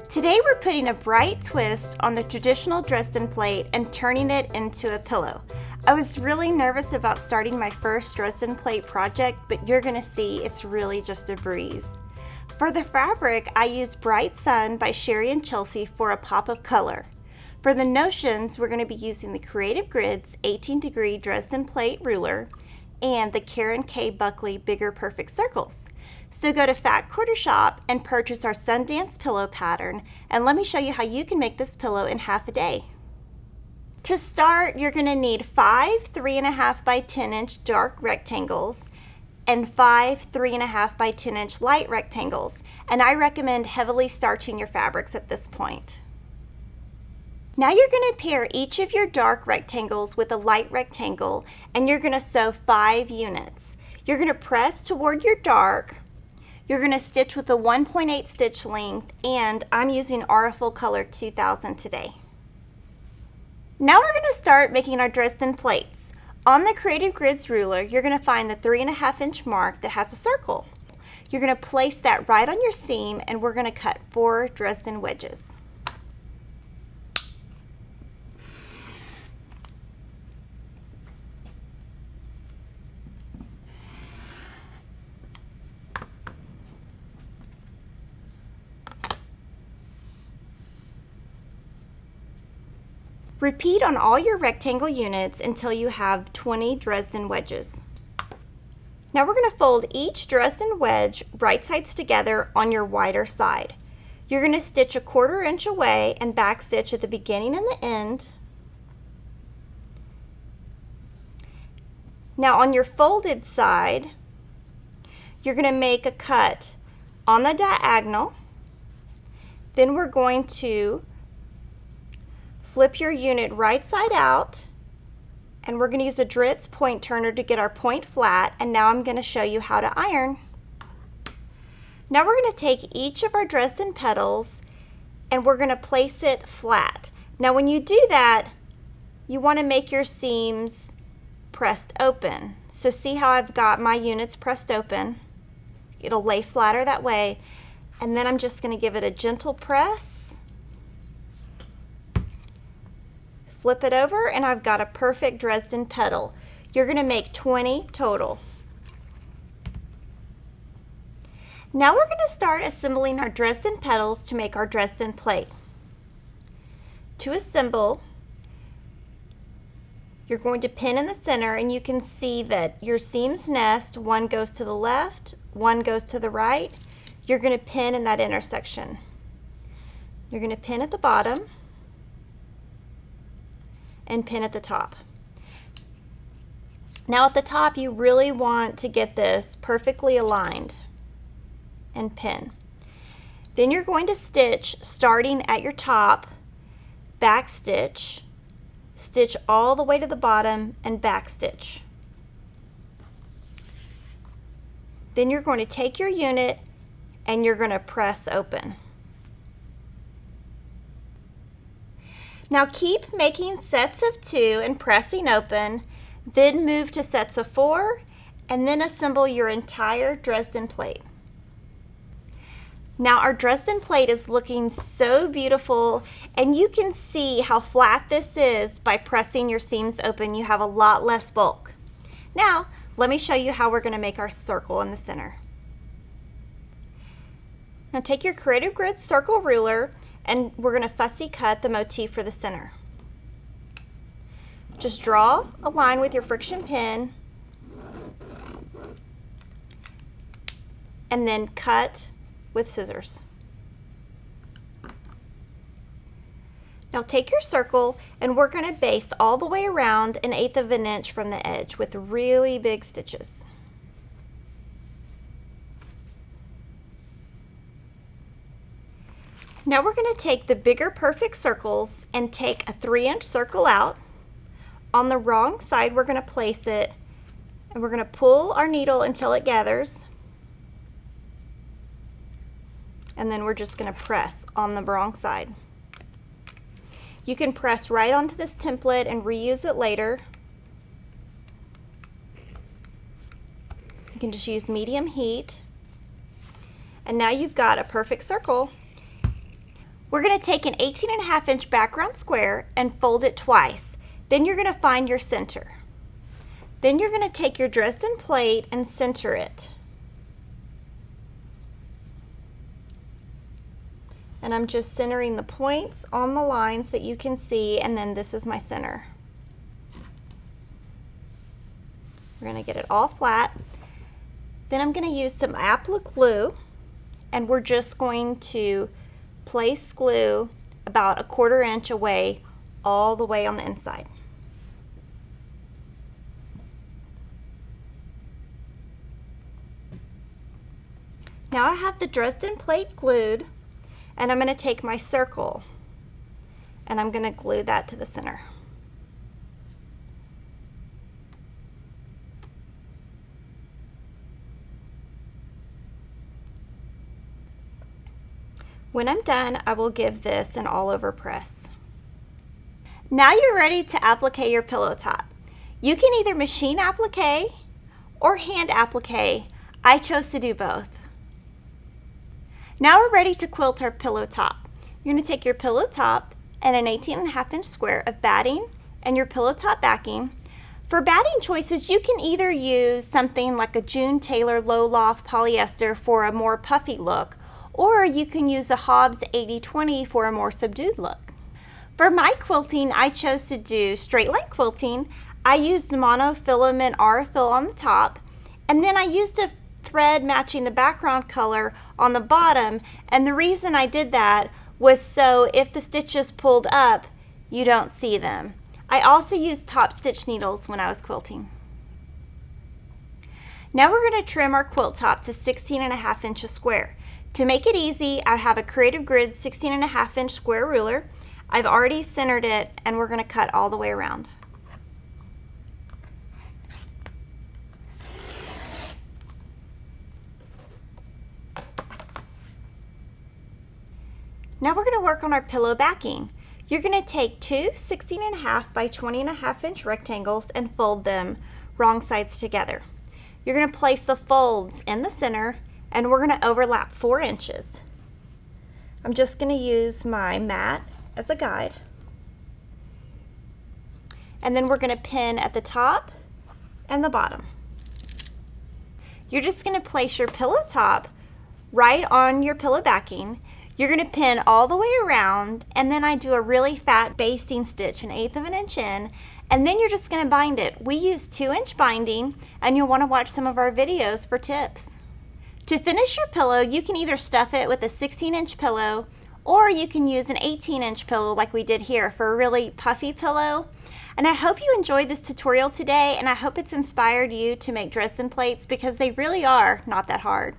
Today we're putting a bright twist on the traditional Dresden plate and turning it into a pillow. I was really nervous about starting my first Dresden plate project, but you're gonna see it's really just a breeze. For the fabric, I used Bright Sun by Sherry and Chelsea for a pop of color. For the notions, we're gonna be using the Creative Grids 18-degree Dresden plate ruler and the Karen K. Buckley Bigger Perfect Circles. So go to Fat Quarter Shop and purchase our Sundance pillow pattern, and let me show you how you can make this pillow in half a day. To start, you're going to need 5 3.5 by 10 inch dark rectangles and 5 3.5 by 10 inch light rectangles, and I recommend heavily starching your fabrics at this point. Now you're going to pair each of your dark rectangles with a light rectangle, and you're going to sew 5 units. You're going to press toward your dark. You're going to stitch with a 1.8 stitch length, and I'm using Aurifil Color 2000 today. Now we're going to start making our Dresden plates. On the Creative Grids ruler, you're going to find the 3.5 inch mark that has a circle. You're going to place that right on your seam, and we're going to cut 4 Dresden wedges. Repeat on all your rectangle units until you have 20 Dresden wedges. Now we're going to fold each Dresden wedge right sides together on your wider side. You're going to stitch a 1/4 inch away and back stitch at the beginning and the end. Now on your folded side, you're going to make a cut on the diagonal. Then we're going to flip your unit right side out, and we're going to use a Dritz point turner to get our point flat, and now I'm going to show you how to iron. Now we're going to take each of our Dresden petals and we're going to place it flat. Now when you do that, you want to make your seams pressed open. So see how I've got my units pressed open? It'll lay flatter that way, and then I'm just going to give it a gentle press. Flip it over, and I've got a perfect Dresden petal. You're going to make 20 total. Now we're going to start assembling our Dresden petals to make our Dresden plate. To assemble, you're going to pin in the center, and you can see that your seams nest. One goes to the left, one goes to the right. You're going to pin in that intersection. You're going to pin at the bottom and pin at the top. Now at the top, you really want to get this perfectly aligned and pin. Then you're going to stitch starting at your top, back stitch, stitch all the way to the bottom, and back stitch. Then you're going to take your unit and you're going to press open. Now keep making sets of 2 and pressing open, then move to sets of 4, and then assemble your entire Dresden plate. Now our Dresden plate is looking so beautiful, and you can see how flat this is by pressing your seams open. You have a lot less bulk. Now let me show you how we're going to make our circle in the center. Now take your Creative Grids circle ruler, and we're going to fussy cut the motif for the center. Just draw a line with your friction pin and then cut with scissors. Now take your circle, and we're going to baste all the way around 1/8 of an inch from the edge with really big stitches. Now we're going to take the bigger perfect circles and take a 3-inch circle out. On the wrong side, we're going to place it, and we're going to pull our needle until it gathers, and then we're just going to press on the wrong side. You can press right onto this template and reuse it later. You can just use medium heat, and now you've got a perfect circle. We're going to take an 18.5-inch background square and fold it twice. Then you're going to find your center. Then you're going to take your Dresden plate and center it. And I'm just centering the points on the lines that you can see, and then this is my center. We're going to get it all flat. Then I'm going to use some applique glue, and we're just going to place glue about 1/4 inch away all the way on the inside. Now I have the Dresden plate glued, and I'm going to take my circle and I'm going to glue that to the center. When I'm done, I will give this an all-over press. Now you're ready to applique your pillow top. You can either machine applique or hand applique. I chose to do both. Now we're ready to quilt our pillow top. You're going to take your pillow top and an 18.5-inch square of batting and your pillow top backing. For batting choices, you can either use something like a June Taylor low loft polyester for a more puffy look, or you can use a Hobbs 80/20 for a more subdued look. For my quilting, I chose to do straight line quilting. I used monofilament Aurifil on the top, and then I used a thread matching the background color on the bottom, and the reason I did that was so if the stitches pulled up, you don't see them. I also used top stitch needles when I was quilting. Now we're going to trim our quilt top to 16.5 inches square. To make it easy, I have a Creative Grid 16.5-inch square ruler. I've already centered it, and we're going to cut all the way around. Now we're going to work on our pillow backing. You're going to take two 16.5 by 20.5-inch rectangles and fold them wrong sides together. You're going to place the folds in the center, and we're going to overlap 4 inches. I'm just going to use my mat as a guide. And then we're going to pin at the top and the bottom. You're just going to place your pillow top right on your pillow backing. You're going to pin all the way around, and then I do a really fat basting stitch, 1/8 of an inch in, and then you're just going to bind it. We use 2-inch binding, and you'll want to watch some of our videos for tips. To finish your pillow, you can either stuff it with a 16-inch pillow, or you can use an 18-inch pillow like we did here for a really puffy pillow. And I hope you enjoyed this tutorial today, and I hope it's inspired you to make Dresden plates because they really are not that hard.